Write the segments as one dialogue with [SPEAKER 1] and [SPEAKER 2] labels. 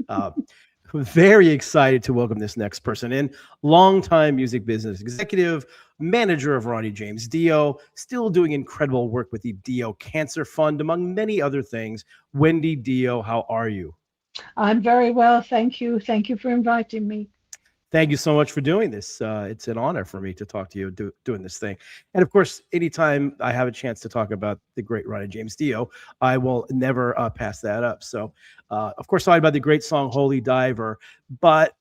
[SPEAKER 1] Uh, very excited to welcome this next person in. Longtime music business executive, manager of Ronnie James Dio, still doing incredible work with the Dio Cancer Fund, among many other things. Wendy Dio, how are you?
[SPEAKER 2] I'm very well, thank you. Thank you for inviting me.
[SPEAKER 1] Thank you so much for doing this. It's an honor for me to talk to you doing this thing. And of course, anytime I have a chance to talk about the great Ronnie James Dio, I will never pass that up. So, of course, talking about the great song "Holy Diver," but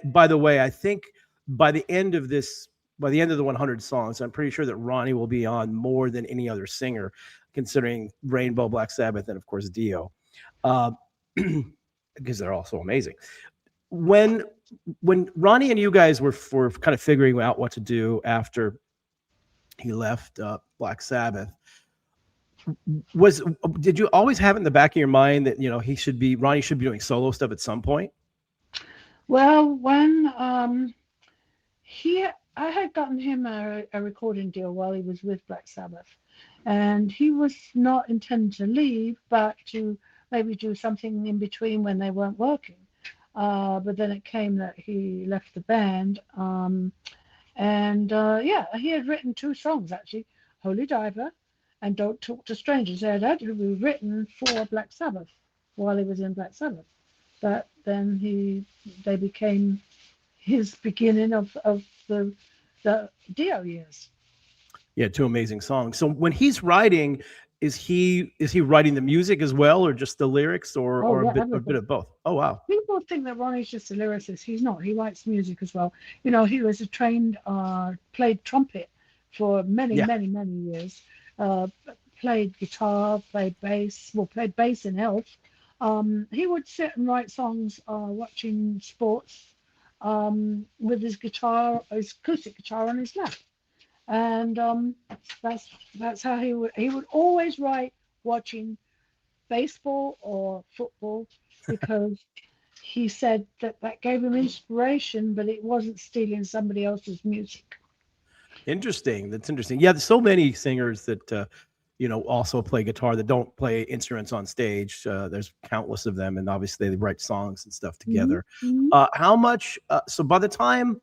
[SPEAKER 1] by the way, I think by the end of this, by the end of the 100 songs, I'm pretty sure that Ronnie will be on more than any other singer, considering Rainbow, Black Sabbath, and of course Dio, uh, because they're all so amazing. When Ronnie and you guys were kind of figuring out what to do after he left Black Sabbath, was did you always have it in the back of your mind that Ronnie should be doing solo stuff at some point?
[SPEAKER 2] Well, when he, I had gotten him a recording deal while he was with Black Sabbath, and he was not intending to leave, but to maybe do something in between when they weren't working. But then it came that he left the band, and yeah, he had written two songs actually, "Holy Diver" and "Don't Talk to Strangers." They had actually been written for Black Sabbath while he was in Black Sabbath, but then they became his beginning of the Dio years.
[SPEAKER 1] Yeah, two amazing songs. So when he's writing, is he writing the music as well, or just the lyrics, or
[SPEAKER 2] Oh yeah,
[SPEAKER 1] a bit
[SPEAKER 2] everything.
[SPEAKER 1] of both? Oh wow.
[SPEAKER 2] People think that Ronnie's just a lyricist. He's not. He writes music as well. You know, he was a trained, played trumpet for many,
[SPEAKER 1] Yeah.
[SPEAKER 2] many, many years. Uh, Played guitar, played bass. Well, played bass in Elf. He would sit and write songs watching sports with his guitar, his acoustic guitar on his lap. And that's how he would always write watching baseball or football because he said that that gave him inspiration, but it wasn't stealing somebody else's music.
[SPEAKER 1] Interesting. That's interesting. Yeah, there's so many singers that also play guitar that don't play instruments on stage. There's countless of them, and obviously they write songs and stuff
[SPEAKER 2] Hmm.
[SPEAKER 1] together.
[SPEAKER 2] Hmm.
[SPEAKER 1] How much? So by the time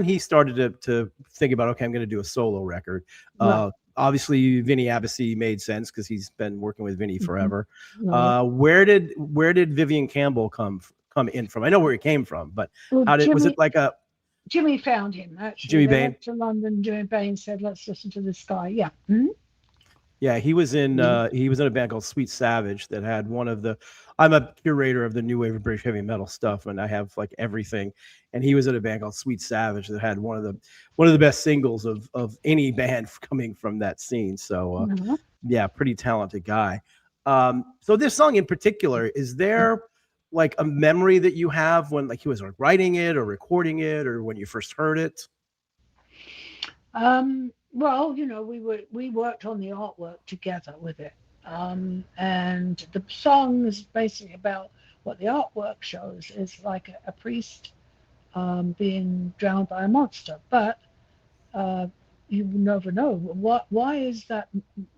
[SPEAKER 1] he started to think about, okay, I'm going to do a solo record.
[SPEAKER 2] Right.
[SPEAKER 1] Obviously, Vinny Abbassy made sense because he's been working with Vinny
[SPEAKER 2] Hmm.
[SPEAKER 1] forever.
[SPEAKER 2] Right.
[SPEAKER 1] Where did Vivian Campbell come in from? I know where he came from, but
[SPEAKER 2] Well,
[SPEAKER 1] how did was it like a
[SPEAKER 2] Jimmy found him actually.
[SPEAKER 1] Jimmy
[SPEAKER 2] They
[SPEAKER 1] Bain?
[SPEAKER 2] went to London. Jimmy Bain said, "Let's listen to this guy." Yeah. Hmm.
[SPEAKER 1] Yeah, he was in a band called Sweet Savage that had one of the. I'm a curator of the new wave of British heavy metal stuff, and I have like everything. And he was in a band called Sweet Savage that had one of the best singles of any band coming from that scene. So yeah, pretty talented guy. So this song in particular, is there like a memory that you have when like he was like writing it or recording it or when you first heard it?
[SPEAKER 2] Well, we worked on the artwork together with it, and the song is basically about what the artwork shows is like a priest being drowned by a monster, but uh, you never know what. Why is that?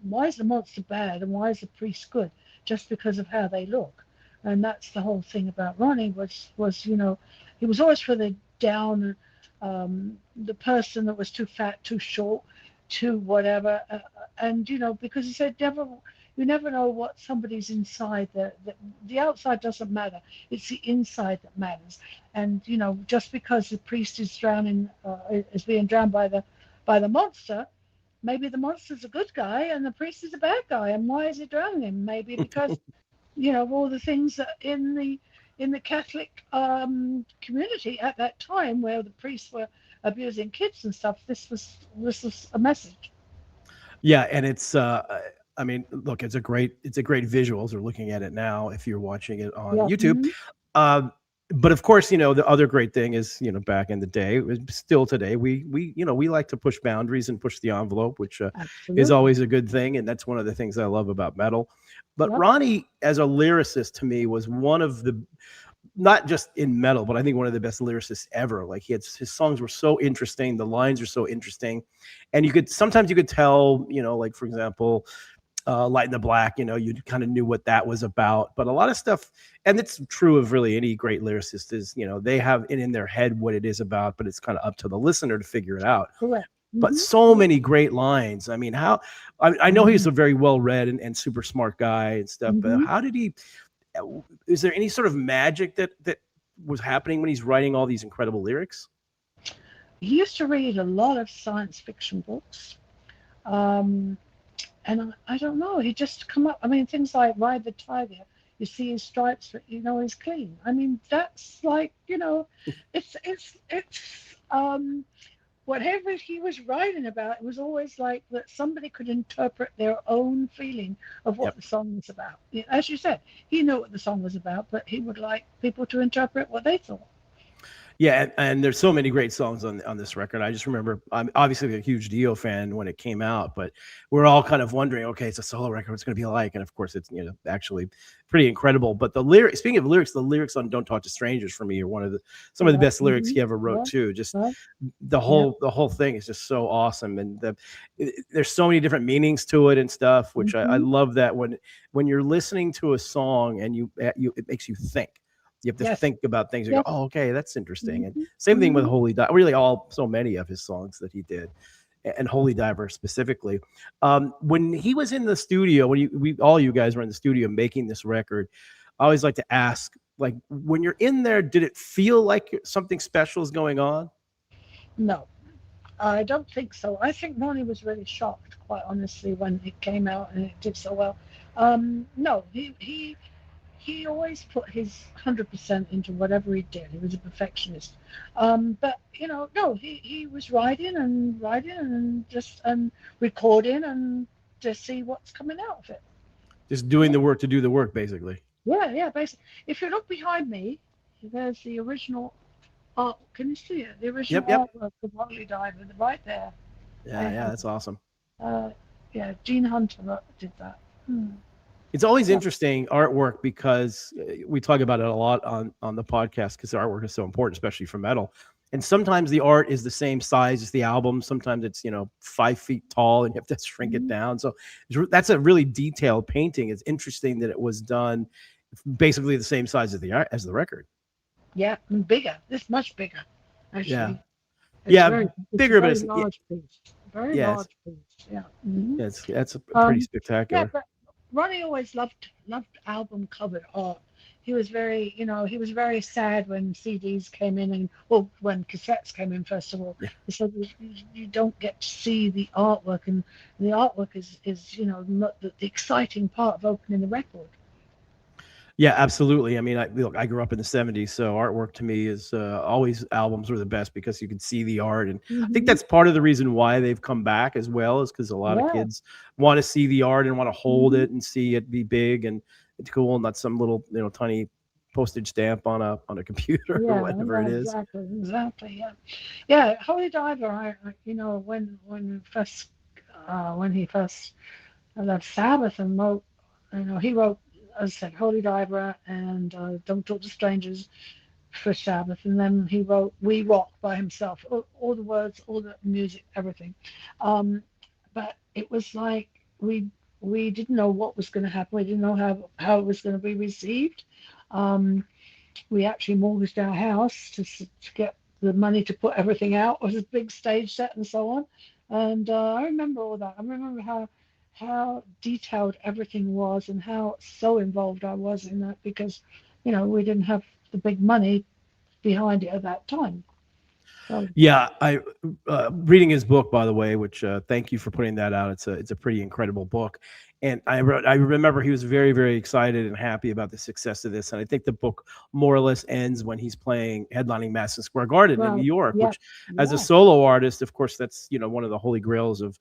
[SPEAKER 2] Why is the monster bad and why is the priest good? Just because of how they look, and that's the whole thing about Ronnie was he was always for the down, the person that was too fat, too short, too whatever, and because he said never. You never know what somebody's inside. The outside doesn't matter. It's the inside that matters. And just because the priest is drowning, is being drowned by the monster, maybe the monster's a good guy and the priest is a bad guy. And why is he drowning him? Maybe because of all the things that in the Catholic community at that time, where the priests were abusing kids and stuff. This was a message.
[SPEAKER 1] Yeah, and I mean, look, it's a great visuals. We're looking at it now if you're watching it on
[SPEAKER 2] Yeah.
[SPEAKER 1] YouTube.
[SPEAKER 2] Hmm.
[SPEAKER 1] Um, but of course, the other great thing is, back in the day, still today, we like to push boundaries and push the envelope, which is
[SPEAKER 2] Absolutely.
[SPEAKER 1] always a good thing, and that's one of the things I love about metal. But
[SPEAKER 2] Yep.
[SPEAKER 1] Ronnie, as a lyricist, to me, was one of the not just in metal, but I think one of the best lyricists ever. Like his songs were so interesting, the lines are so interesting, and sometimes you could tell, like for example, Light in the Black, you kind of knew what that was about. But a lot of stuff, and it's true of really any great lyricist, is, they have it in their head what it is about, but it's kind of up to the listener to figure it out.
[SPEAKER 2] Correct.
[SPEAKER 1] But
[SPEAKER 2] Hmm.
[SPEAKER 1] so many great lines. I mean, I know he's
[SPEAKER 2] Hmm.
[SPEAKER 1] a very well read and super smart guy and stuff, but
[SPEAKER 2] Hmm.
[SPEAKER 1] how did he, is there any sort of magic that was happening when he's writing all these incredible lyrics?
[SPEAKER 2] He used to read a lot of science fiction books. Um, and I don't know, he just come up. I mean, things like Ride the Tiger. You see his stripes, but he's clean. I mean, that's like, it's whatever he was writing about. It was always like that somebody could interpret their own feeling of what
[SPEAKER 1] Yep.
[SPEAKER 2] the song was about. As you said, he knew what the song was about, but he would like people to interpret what they thought.
[SPEAKER 1] Yeah, and there's so many great songs on this record. I just remember I'm obviously a huge Dio fan when it came out, but we're all kind of wondering, okay, it's a solo record, what's going to be like? And of course, it's actually pretty incredible. But the lyrics, speaking of lyrics, the lyrics on "Don't Talk to Strangers" for me are some of the
[SPEAKER 2] Yeah.
[SPEAKER 1] best lyrics
[SPEAKER 2] Hmm.
[SPEAKER 1] he ever wrote
[SPEAKER 2] Yeah.
[SPEAKER 1] too. Just
[SPEAKER 2] Right.
[SPEAKER 1] the
[SPEAKER 2] Yeah.
[SPEAKER 1] whole thing is just so awesome, and there's so many different meanings to it and stuff, which I
[SPEAKER 2] Hmm.
[SPEAKER 1] love that when you're listening to a song and it makes you think. You have to
[SPEAKER 2] Yes.
[SPEAKER 1] think about things. You go,
[SPEAKER 2] Yes.
[SPEAKER 1] oh, okay, that's interesting. And
[SPEAKER 2] Hmm.
[SPEAKER 1] same thing with
[SPEAKER 2] Hmm.
[SPEAKER 1] Holy Diver. Really, so many of his songs that he did, and Holy Diver specifically. When he was in the studio, all you guys were in the studio making this record, I always like to ask, like, when you're in there, did it feel like something special is going on?
[SPEAKER 2] No, I don't think so. I think Ronnie was really shocked, quite honestly, when it came out and it did so well. No, he always put his 100% into whatever he did. He was a perfectionist. But no, he was writing and just recording and to see what's coming out of it.
[SPEAKER 1] Just doing
[SPEAKER 2] Yeah,
[SPEAKER 1] the work to do the work, basically.
[SPEAKER 2] yeah, yeah. Basically, if you look behind me, there's the original art. Can you see it? The original
[SPEAKER 1] Yep, yep.
[SPEAKER 2] artwork of Wally Diver, right there.
[SPEAKER 1] Yeah, yeah,
[SPEAKER 2] And
[SPEAKER 1] that's awesome.
[SPEAKER 2] uh, yeah, Gene Hunter did that. Hmm.
[SPEAKER 1] It's always
[SPEAKER 2] Yeah.
[SPEAKER 1] interesting artwork because we talk about it a lot on the podcast because the artwork is so important, especially for metal. And sometimes the art is the same size as the album. Sometimes it's 5 feet tall and you have to shrink it
[SPEAKER 2] Mhm.
[SPEAKER 1] down. So that's a really detailed painting. It's interesting that it was done basically the same size as the record.
[SPEAKER 2] Yeah, and bigger. This much bigger,
[SPEAKER 1] Yeah,
[SPEAKER 2] actually.
[SPEAKER 1] yeah,
[SPEAKER 2] It's a
[SPEAKER 1] bigger, but
[SPEAKER 2] very
[SPEAKER 1] it's
[SPEAKER 2] large piece. Very
[SPEAKER 1] yeah,
[SPEAKER 2] large piece. Yeah. Hmm.
[SPEAKER 1] it's that's pretty
[SPEAKER 2] Um, yeah,
[SPEAKER 1] spectacular.
[SPEAKER 2] but Ronnie always loved album cover art. He was very sad when CDs came in and well, when cassettes came in first of all.
[SPEAKER 1] Yeah.
[SPEAKER 2] He said you don't get to see the artwork, and the artwork is not the exciting part of opening the record.
[SPEAKER 1] Yeah, absolutely. I mean, I grew up in the '70s, so artwork to me is always albums are the best because you can see the art, and I think
[SPEAKER 2] Hmm.
[SPEAKER 1] that's part of the reason why they've come back as well is because a lot of
[SPEAKER 2] Yeah.
[SPEAKER 1] kids want to see the art and want to hold
[SPEAKER 2] Hmm.
[SPEAKER 1] it and see it be big and it's cool, and not some little tiny postage stamp on a computer or
[SPEAKER 2] Yeah,
[SPEAKER 1] whatever
[SPEAKER 2] yeah,
[SPEAKER 1] it is.
[SPEAKER 2] exactly, yeah, yeah. Holy Diver, when he first left Sabbath and wrote, he wrote, as I said, Holy Diver and Don't Talk to Strangers for Sabbath, and then he wrote We Rock by himself, all the words, all the music, everything. Um, but it was like we didn't know what was going to happen. We didn't know how it was going to be received. Um, we actually mortgaged our house to get the money to put everything out. It was a big stage set and so on. And I remember all that. I remember how detailed everything was and how so involved I was in that because, we didn't have the big money behind it at that time. So
[SPEAKER 1] Yeah, I reading his book, by the way, which thank you for putting that out. It's a pretty incredible book, and I remember he was very very excited and happy about the success of this. And I think the book more or less ends when he's playing headlining Madison Square Garden in New
[SPEAKER 2] well,
[SPEAKER 1] York,
[SPEAKER 2] yes,
[SPEAKER 1] which as a
[SPEAKER 2] yes.
[SPEAKER 1] solo artist, of course, that's one of the holy grails of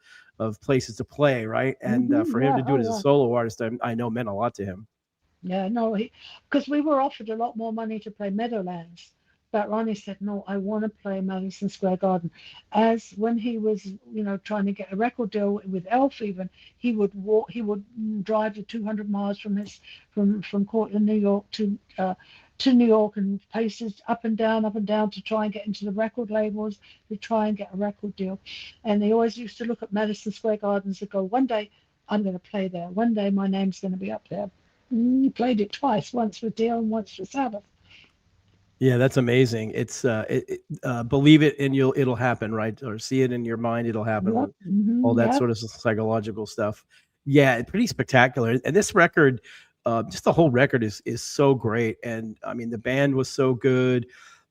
[SPEAKER 1] places to play, right? And for him
[SPEAKER 2] Yeah.
[SPEAKER 1] to do
[SPEAKER 2] Oh
[SPEAKER 1] it as a
[SPEAKER 2] yeah.
[SPEAKER 1] solo artist, I know meant a lot to him.
[SPEAKER 2] Yeah, no, because we were offered a lot more money to play Meadowlands, but Ronnie said, no, I want to play Madison Square Garden. As when he was, trying to get a record deal with Elf, even he would drive the 200 miles from Cortland, New York to New York and paces up and down to try and get into the record labels to try and get a record deal. And they always used to look at Madison Square Gardens and go, one day I'm going to play there. One day my name's going to be up there. You played it twice, once with Dio and once with Sabbath.
[SPEAKER 1] Yeah, that's amazing. Believe it and it'll happen, right? Or see it in your mind, it'll happen.
[SPEAKER 2] Yep.
[SPEAKER 1] All that
[SPEAKER 2] Yep.
[SPEAKER 1] sort of psychological stuff. Yeah, pretty spectacular. And this record, just the whole record is so great. And I mean, the band was so good.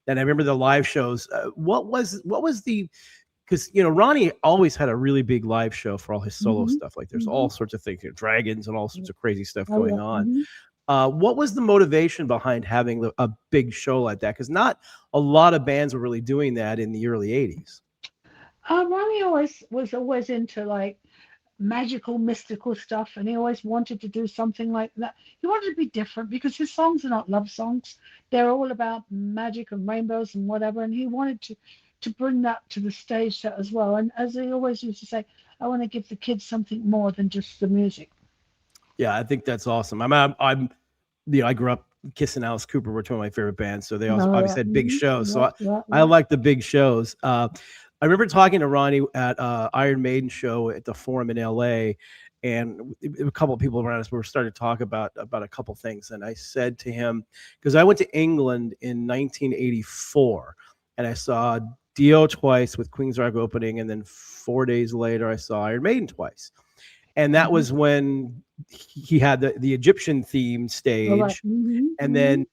[SPEAKER 1] And I remember the live shows. What was the because Ronnie always had a really big live show for all his solo
[SPEAKER 2] Hmm.
[SPEAKER 1] stuff. Like there's
[SPEAKER 2] Hmm.
[SPEAKER 1] all sorts of things, dragons and all sorts of crazy stuff
[SPEAKER 2] Oh,
[SPEAKER 1] going
[SPEAKER 2] yeah.
[SPEAKER 1] on.
[SPEAKER 2] Hmm.
[SPEAKER 1] What was the motivation behind having a big show like that? Because not a lot of bands were really doing that in the early '80s.
[SPEAKER 2] Ronnie always into like magical, mystical stuff, and he always wanted to do something like that. He wanted to be different because his songs are not love songs; they're all about magic and rainbows and whatever. And he wanted to bring that to the stage set as well. And as he always used to say, I want to give the kids something more than just the music.
[SPEAKER 1] Yeah, I think that's awesome. I grew up. Kiss and Alice Cooper were two of my favorite bands, so they also
[SPEAKER 2] No, yeah,
[SPEAKER 1] obviously had big shows. So
[SPEAKER 2] yeah,
[SPEAKER 1] I,
[SPEAKER 2] yeah,
[SPEAKER 1] I
[SPEAKER 2] yeah.
[SPEAKER 1] like the big shows. I remember talking to Ronnie at Iron Maiden show at the Forum in LA, and a couple of people around us were starting to talk about a couple things. And I said to him, because I went to England in 1984, and I saw Dio twice with Queen's Rock opening, and then 4 days later I saw Iron Maiden twice, and that
[SPEAKER 2] Hmm.
[SPEAKER 1] was when he had the Egyptian theme
[SPEAKER 2] All right.
[SPEAKER 1] stage,
[SPEAKER 2] Hmm.
[SPEAKER 1] and
[SPEAKER 2] Hmm.
[SPEAKER 1] then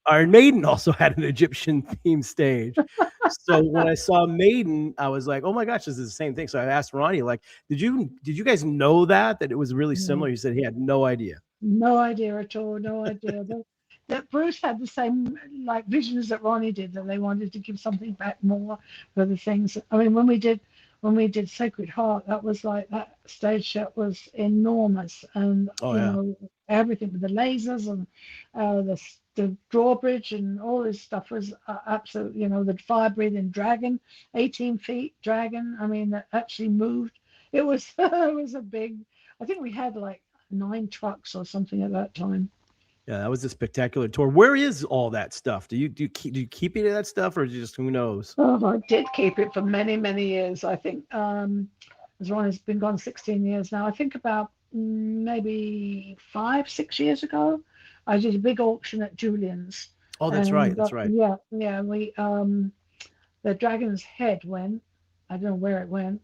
[SPEAKER 1] Iron Maiden also had an Egyptian theme stage. So when I saw Maiden, I was like, "Oh my gosh, this is the same thing." So I asked Ronnie, like, "Did you guys know that it was really
[SPEAKER 2] No,
[SPEAKER 1] similar?" He said he had no idea.
[SPEAKER 2] no idea at all. No idea. That Bruce had the same like visions that Ronnie did, that they wanted to give something back more for the things. I mean, when we did Sacred Heart, that was like that stage set was enormous, and
[SPEAKER 1] Oh yeah,
[SPEAKER 2] everything with the lasers and the drawbridge and all this stuff was absolute. The fire breathing dragon, 18 feet dragon. I mean, that actually moved. It was it was a big. I think we had like 9 trucks or something at that time.
[SPEAKER 1] yeah, that was a spectacular tour. Where is all that stuff? Do you keep any of that stuff, or just who knows?
[SPEAKER 2] Oh, I did keep it for many, many years. I think as long as it's been gone 16 years now. I think about maybe 5, 6 years ago, I did a big auction at Julian's,
[SPEAKER 1] Oh, that's right.
[SPEAKER 2] and
[SPEAKER 1] That's right.
[SPEAKER 2] yeah, yeah, we the dragon's head went. I don't know where it went.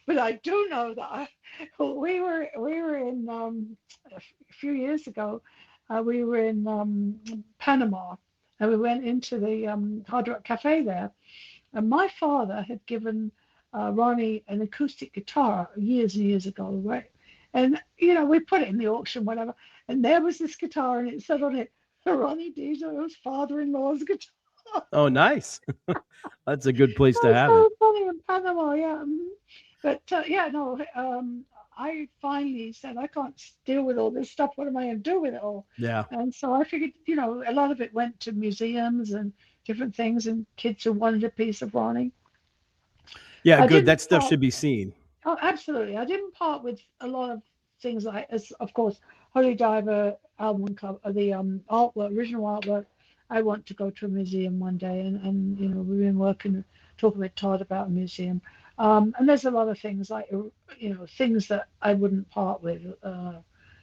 [SPEAKER 2] But I do know that we were in a few years ago. We were in Panama, and we went into the Hard Rock Cafe there. And my father had given Ronnie an acoustic guitar years and years ago, right? And we put it in the auction, whatever. And there was this guitar, and it said on it, Ronnie Dio's father-in-law's guitar.
[SPEAKER 1] Oh, nice. That's a good place to
[SPEAKER 2] That's
[SPEAKER 1] have it.
[SPEAKER 2] so funny in Panama, yeah. But yeah, no, I finally said I can't deal with all this stuff. What am I going to do with it all?
[SPEAKER 1] Yeah.
[SPEAKER 2] And so I figured, a lot of it went to museums and different things, and kids who wanted a piece of Ronnie.
[SPEAKER 1] Yeah,
[SPEAKER 2] I
[SPEAKER 1] good.
[SPEAKER 2] didn't
[SPEAKER 1] That stuff
[SPEAKER 2] part.
[SPEAKER 1] should be seen.
[SPEAKER 2] Oh, absolutely. I didn't part with a lot of things like, as of course, Holy Diver album cover, the artwork, original artwork. I want to go to a museum one day, and we've been talking with Todd about a museum. And there's a lot of things like things that I wouldn't part with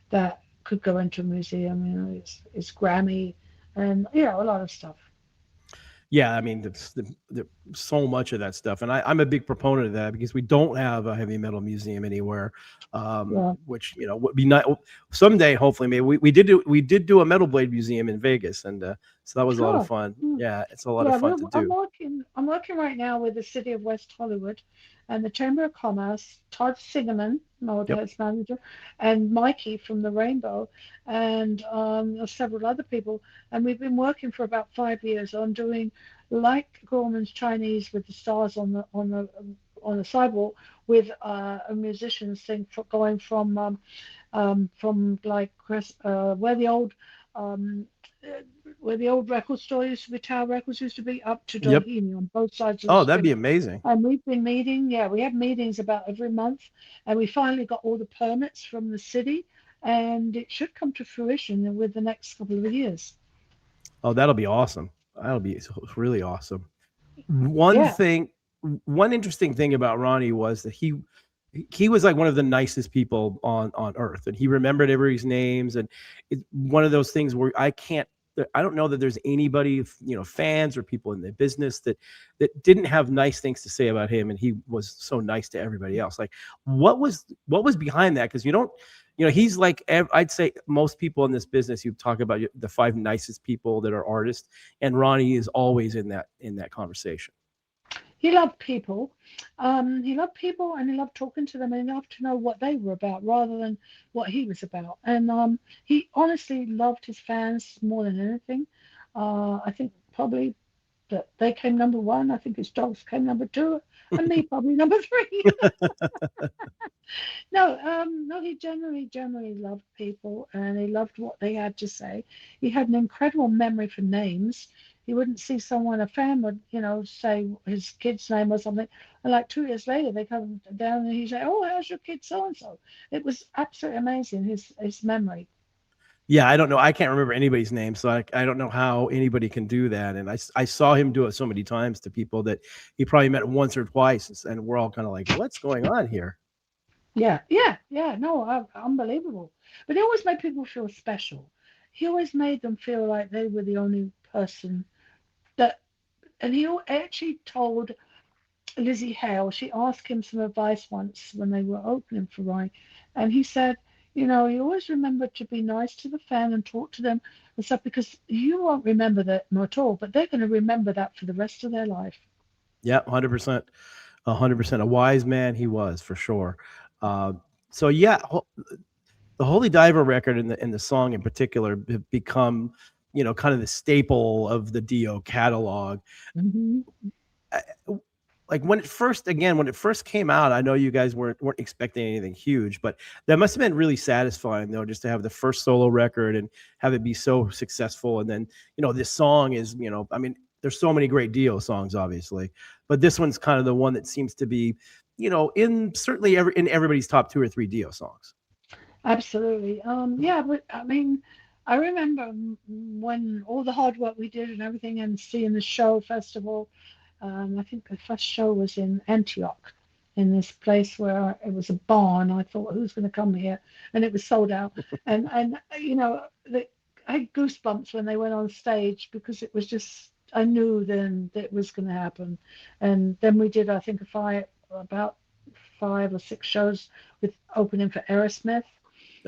[SPEAKER 2] that could go into a museum. It's Grammy, and a lot of stuff.
[SPEAKER 1] Yeah, I mean, so much of that stuff, and I'm a big proponent of that because we don't have a heavy metal museum anywhere,
[SPEAKER 2] Yeah,
[SPEAKER 1] which would be nice someday. Hopefully, maybe we did do a metal blade museum in Vegas, and so that was a lot of
[SPEAKER 2] sure.
[SPEAKER 1] fun.
[SPEAKER 2] Hmm.
[SPEAKER 1] Yeah, it's a lot of
[SPEAKER 2] Yeah,
[SPEAKER 1] fun to
[SPEAKER 2] I'm
[SPEAKER 1] do.
[SPEAKER 2] working. I'm working right now with the City of West Hollywood, and the Chamber of Commerce. Todd Singerman,
[SPEAKER 1] Yep.
[SPEAKER 2] Motorhead's manager, and Mikey from the Rainbow, and several other people. And we've been working for about 5 years on doing like Gorman's Chinese with the stars on the sidewalk, with a musician's thing going from like where the old um, uh, where the old record store used to be, Tower Records used to be, up to
[SPEAKER 1] Yep.
[SPEAKER 2] Doheny on both sides of the
[SPEAKER 1] Oh, that'd be
[SPEAKER 2] street.
[SPEAKER 1] amazing.
[SPEAKER 2] And we've been meeting, yeah, we have meetings about every month, and we finally got all the permits from the city, and it should come to fruition with the next couple of years.
[SPEAKER 1] Oh, that'll be awesome. That'll be really awesome. One
[SPEAKER 2] Yeah.
[SPEAKER 1] thing, one interesting thing about Ronnie was that he was like one of the nicest people on earth, and he remembered everybody's names. And it's one of those things where I don't know that there's anybody, fans or people in the business that didn't have nice things to say about him, and he was so nice to everybody else. Like, what was behind that? Because you don't, he's like, I'd say most people in this business, you talk about the five nicest people that are artists, and Ronnie is always in that conversation.
[SPEAKER 2] He loved people. He loved people, and he loved talking to them, and he loved to know what they were about rather than what he was about. And he honestly loved his fans more than anything. I think probably that they came number one. I think his dogs came number two, and me probably number three. No, no, he generally loved people, and he loved what they had to say. He had an incredible memory for names. He wouldn't see someone, a fan would, say his kid's name or something, and like 2 years later they come down and he'd say, "Oh, how's your kid so and so?" It was absolutely amazing, his memory.
[SPEAKER 1] Yeah, I don't know. I can't remember anybody's name, so I don't know how anybody can do that. And I saw him do it so many times to people that he probably met once or twice, and we're all kind of like, "What's going on here?"
[SPEAKER 2] Yeah, yeah, yeah. No, unbelievable. But he always made people feel special. He always made them feel like they were the only person that, and actually told Lizzie Hale, she asked him some advice once when they were opening for Ronnie, and he said, you always remember to be nice to the fan and talk to them and stuff because you won't remember that at all, but they're going to remember that for the rest of their life.
[SPEAKER 1] Yeah, 100%, 100%. A wise man he was for sure. Uh, so yeah, the Holy Diver record and the song in particular have become, kind of the staple of the Dio catalog.
[SPEAKER 2] Hmm.
[SPEAKER 1] I- like when it first came out, I know you guys weren't expecting anything huge, but that must have been really satisfying though, just to have the first solo record and have it be so successful. And then, this song is, I mean, there's so many great Dio songs, obviously, but this one's kind of the one that seems to be, in certainly in everybody's top two or three Dio songs.
[SPEAKER 2] Absolutely. Yeah, but I mean, I remember when all the hard work we did and everything and seeing the show festival. I think the first show was in Antioch, in this place where it was a barn. I thought, who's going to come here? And it was sold out. And I had goosebumps when they went on stage because it was just I knew then that it was going to happen. And then we did I think about 5 or 6 shows with opening for Aerosmith.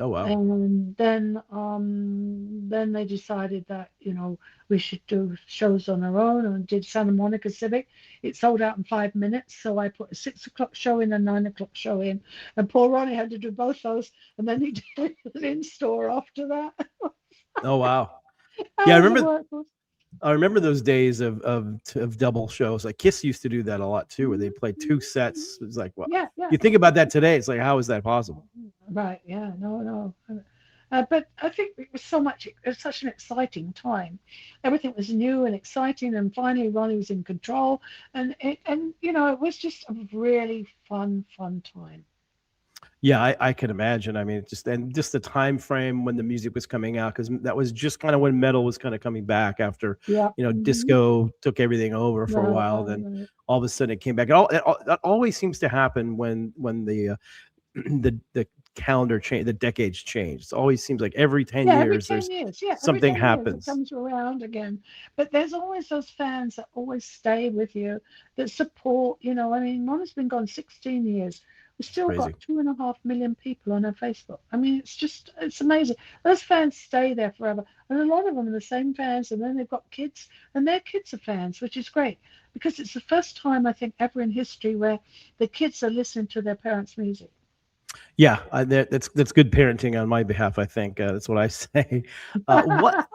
[SPEAKER 1] Oh wow.
[SPEAKER 2] And then they decided that we should do shows on our own and did Santa Monica Civic. It sold out in 5 minutes, so I put a 6 o'clock show in and 9 o'clock show in, and poor Ronnie had to do both those, and then he did an in store after that.
[SPEAKER 1] Oh wow. Yeah,
[SPEAKER 2] How was it work?
[SPEAKER 1] I remember those days of double shows. Like Kiss used to do that a lot too, where they played two sets. It was like, well,
[SPEAKER 2] Yeah, yeah.
[SPEAKER 1] you think about that today, it's like, how is that possible?
[SPEAKER 2] Right, yeah, no, no. But I think it was such an exciting time. Everything was new and exciting, and finally Ronnie was in control, and it was just a really fun time.
[SPEAKER 1] Yeah, I can imagine. I mean, just the time frame when the music was coming out, because that was just kind of when metal was kind of coming back after,
[SPEAKER 2] Yeah. Hmm.
[SPEAKER 1] disco took everything over for a
[SPEAKER 2] Right,
[SPEAKER 1] while.
[SPEAKER 2] right,
[SPEAKER 1] Then
[SPEAKER 2] right.
[SPEAKER 1] all of a sudden it came back. That always seems to happen when the the calendar change, the decades change. It always seems like every 10
[SPEAKER 2] Yeah, every
[SPEAKER 1] years
[SPEAKER 2] 10
[SPEAKER 1] there's
[SPEAKER 2] years. Yeah, every
[SPEAKER 1] something
[SPEAKER 2] 10 years it
[SPEAKER 1] happens.
[SPEAKER 2] comes around again. But there's always those fans that always stay with you, that support. I mean, Mama's been gone 16 years. We've
[SPEAKER 1] It's
[SPEAKER 2] still
[SPEAKER 1] crazy.
[SPEAKER 2] got 2.5 million people on her Facebook. I mean, it's amazing. Those fans stay there forever. And a lot of them are the same fans, and then they've got kids, and their kids are fans, which is great because it's the first time, I think, ever in history where the kids are listening to their parents' music.
[SPEAKER 1] Yeah, that's good parenting on my behalf. I think that's what I say. What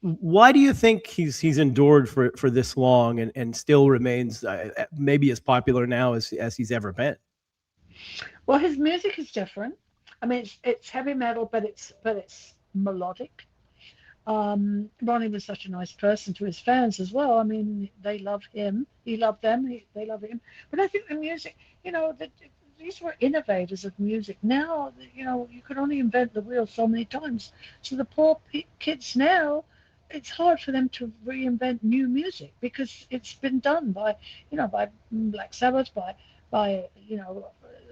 [SPEAKER 1] Why do you think he's endured for this long and still remains maybe as popular now as he's ever been?
[SPEAKER 2] Well, his music is different. I mean, it's heavy metal, but it's melodic. Ronnie was such a nice person to his fans as well. I mean, they love him. He loved them. They love him. But I think the music, these were innovators of music. Now, you can only invent the wheel so many times. So the poor kids now, it's hard for them to reinvent new music because it's been done by Black Sabbath, by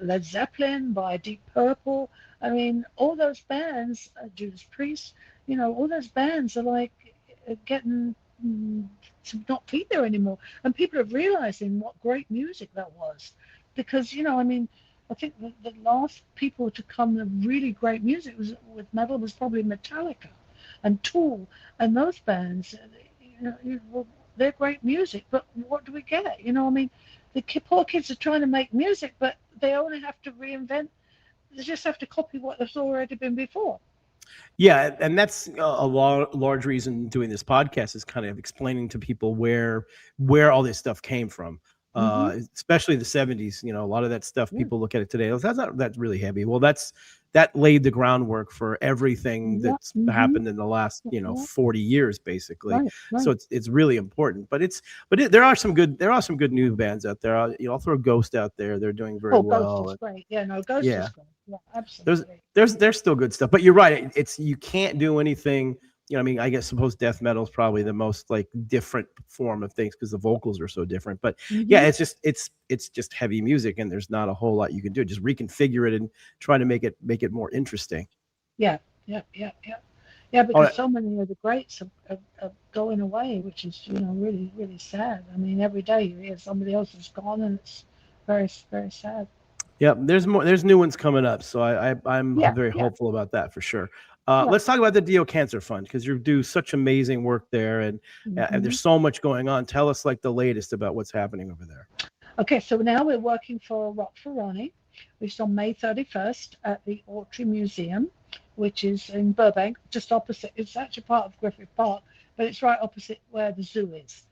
[SPEAKER 2] Led Zeppelin, by Deep Purple. I mean, all those bands, Judas Priest, all those bands are like getting to not be there anymore. And people are realizing what great music that was. Because, I mean, I think the last people to come with really great music was with metal was probably Metallica and Tool and those bands. Well, they're great music, but what do we get? I mean, the poor kids are trying to make music, but they only have to reinvent. They just have to copy what has already been before.
[SPEAKER 1] Yeah, and that's large reason doing this podcast is kind of explaining to people where all this stuff came from.
[SPEAKER 2] Hmm.
[SPEAKER 1] Especially the 70s, a lot of that stuff
[SPEAKER 2] Yeah.
[SPEAKER 1] people look at it today. "Oh, that's not that's really heavy." Well, that laid the groundwork for everything
[SPEAKER 2] Yeah.
[SPEAKER 1] that's
[SPEAKER 2] Hmm.
[SPEAKER 1] happened in the last,
[SPEAKER 2] Yeah.
[SPEAKER 1] 40 years basically.
[SPEAKER 2] Right.
[SPEAKER 1] So
[SPEAKER 2] Right.
[SPEAKER 1] it's really important. There are some good new bands out there. I'll throw Ghost out there. They're doing very
[SPEAKER 2] Oh, Ghost
[SPEAKER 1] well.
[SPEAKER 2] is great. Yeah. No, Ghost is
[SPEAKER 1] Yeah.
[SPEAKER 2] great. Yeah.
[SPEAKER 1] There's
[SPEAKER 2] Absolutely.
[SPEAKER 1] there's still good stuff, but you're right. It's you can't do anything. I mean, I guess suppose death metal is probably the most like different form of things because the vocals are so different. But yeah,
[SPEAKER 2] Hmm.
[SPEAKER 1] it's just heavy music, and there's not a whole lot you can do. Just reconfigure it and try to make it more interesting.
[SPEAKER 2] Yeah. Yeah. Yeah. Yeah. Yeah.
[SPEAKER 1] All
[SPEAKER 2] Because
[SPEAKER 1] right.
[SPEAKER 2] so many of the greats are going away, which is really really sad. I mean, every day you hear somebody else is gone, and it's very very sad.
[SPEAKER 1] Yep, there's more. There's new ones coming up, so I'm
[SPEAKER 2] Yeah.
[SPEAKER 1] very
[SPEAKER 2] Yeah.
[SPEAKER 1] hopeful about that for sure.
[SPEAKER 2] Yeah.
[SPEAKER 1] Let's talk about the Dio Cancer Fund because you do such amazing work there, and
[SPEAKER 2] Hmm.
[SPEAKER 1] there's so much going on. Tell us like the latest about what's happening over there.
[SPEAKER 2] Okay, so now we're working for Rock for Ronnie, which is on May 31st at the Autry Museum, which is in Burbank, just opposite. It's actually part of Griffith Park, but it's right opposite where the zoo is.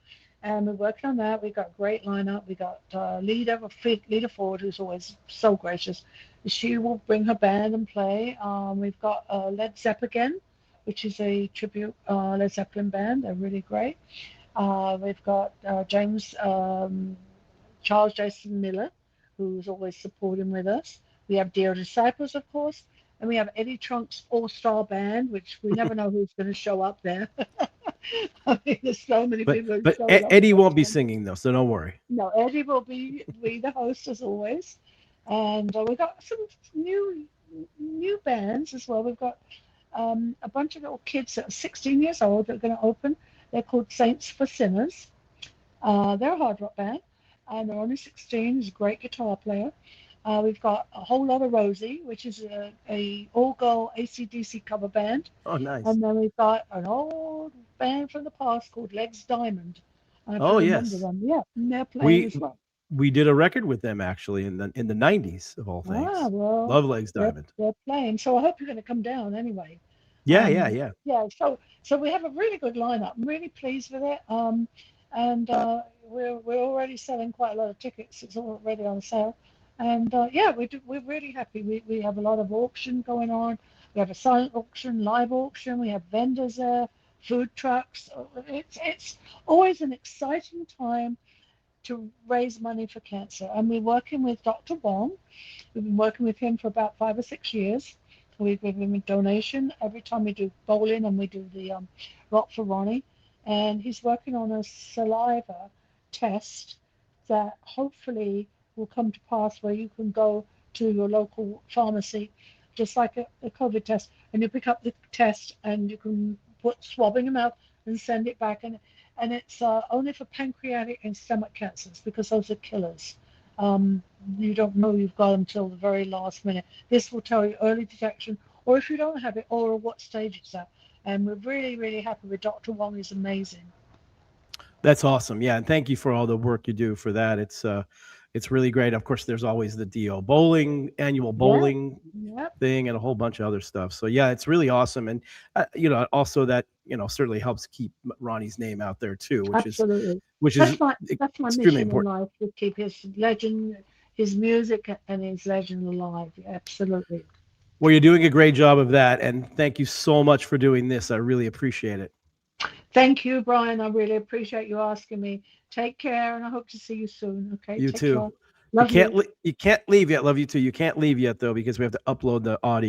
[SPEAKER 2] And we're working on that. We've got a great lineup. We got Leader Ford, who's always so gracious. She will bring her band and play. We've got Led Zeppelin again, which is a tribute Led Zeppelin band. They're really great. We've got Charles Jason Miller, who's always supporting with us. We have Dear Disciples, of course, and we have Eddie Trunk's All Star Band, which we never know who's going to show up there. I mean, there's so many
[SPEAKER 1] But
[SPEAKER 2] people who
[SPEAKER 1] but
[SPEAKER 2] showed up
[SPEAKER 1] Eddie
[SPEAKER 2] last
[SPEAKER 1] won't be
[SPEAKER 2] time.
[SPEAKER 1] singing though, so don't worry.
[SPEAKER 2] No, Eddie will be the host as always, and we've got some new bands as well. We've got a bunch of little kids that are 16 years old that are going to open. They're called Saints for Sinners. They're a hard rock band, and they're only 16. He's a great guitar player. We've got a whole lot of Rosie, which is a all-girl AC/DC cover band,
[SPEAKER 1] Oh, nice.
[SPEAKER 2] and then we've got an old band from the past called Legs Diamond. I don't know if you
[SPEAKER 1] Oh,
[SPEAKER 2] remember
[SPEAKER 1] yes.
[SPEAKER 2] them. Yeah, and they're playing
[SPEAKER 1] We
[SPEAKER 2] as well.
[SPEAKER 1] we did a record with them actually in the 90s of all
[SPEAKER 2] Ah,
[SPEAKER 1] things.
[SPEAKER 2] well,
[SPEAKER 1] Love Legs Diamond.
[SPEAKER 2] they're playing. So I hope you're going to come down anyway.
[SPEAKER 1] Yeah, yeah,
[SPEAKER 2] Um,
[SPEAKER 1] yeah.
[SPEAKER 2] yeah, so we have a really good lineup. I'm really pleased with it. And we're already selling quite a lot of tickets. It's already on sale. And yeah, we're really happy. We have a lot of auction going on. We have a silent auction, live auction. We have vendors there, food trucks. It's always an exciting time to raise money for cancer. And we're working with Dr. Wong. We've been working with him for about 5 or 6 years. We give him a donation every time we do bowling and we do the rock for Ronnie. And he's working on a saliva test that hopefully will come to pass where you can go to your local pharmacy, just like a COVID test, and you pick up the test and you can put swab in your mouth and send it back. And it's only for pancreatic and stomach cancers because those are killers. Um, you don't know you've got them till the very last minute. This will tell you early detection, or if you don't have it, or what stage it's at. And we're really, really happy with Dr. Wong. He's amazing.
[SPEAKER 1] That's awesome. Yeah, and thank you for all the work you do for that. It's really great. Of course, there's always the DO bowling annual
[SPEAKER 2] Yeah,
[SPEAKER 1] bowling
[SPEAKER 2] yeah,
[SPEAKER 1] thing and a whole bunch of other stuff. So yeah, it's really awesome, and also that certainly helps keep Ronnie's name out there too,
[SPEAKER 2] absolutely.
[SPEAKER 1] which is
[SPEAKER 2] That's my
[SPEAKER 1] extremely
[SPEAKER 2] mission in
[SPEAKER 1] important.
[SPEAKER 2] life to keep his legend, his music, and his legend alive. Absolutely.
[SPEAKER 1] Well, you're doing a great job of that, and thank you so much for doing this. I really appreciate it.
[SPEAKER 2] Thank you, Brian. I really appreciate you asking me. Take care, and I hope to see you soon. Okay,
[SPEAKER 1] You
[SPEAKER 2] take
[SPEAKER 1] too.
[SPEAKER 2] care. Love you.
[SPEAKER 1] You can't leave yet. Love you too. You can't leave yet though because we have to upload the audio.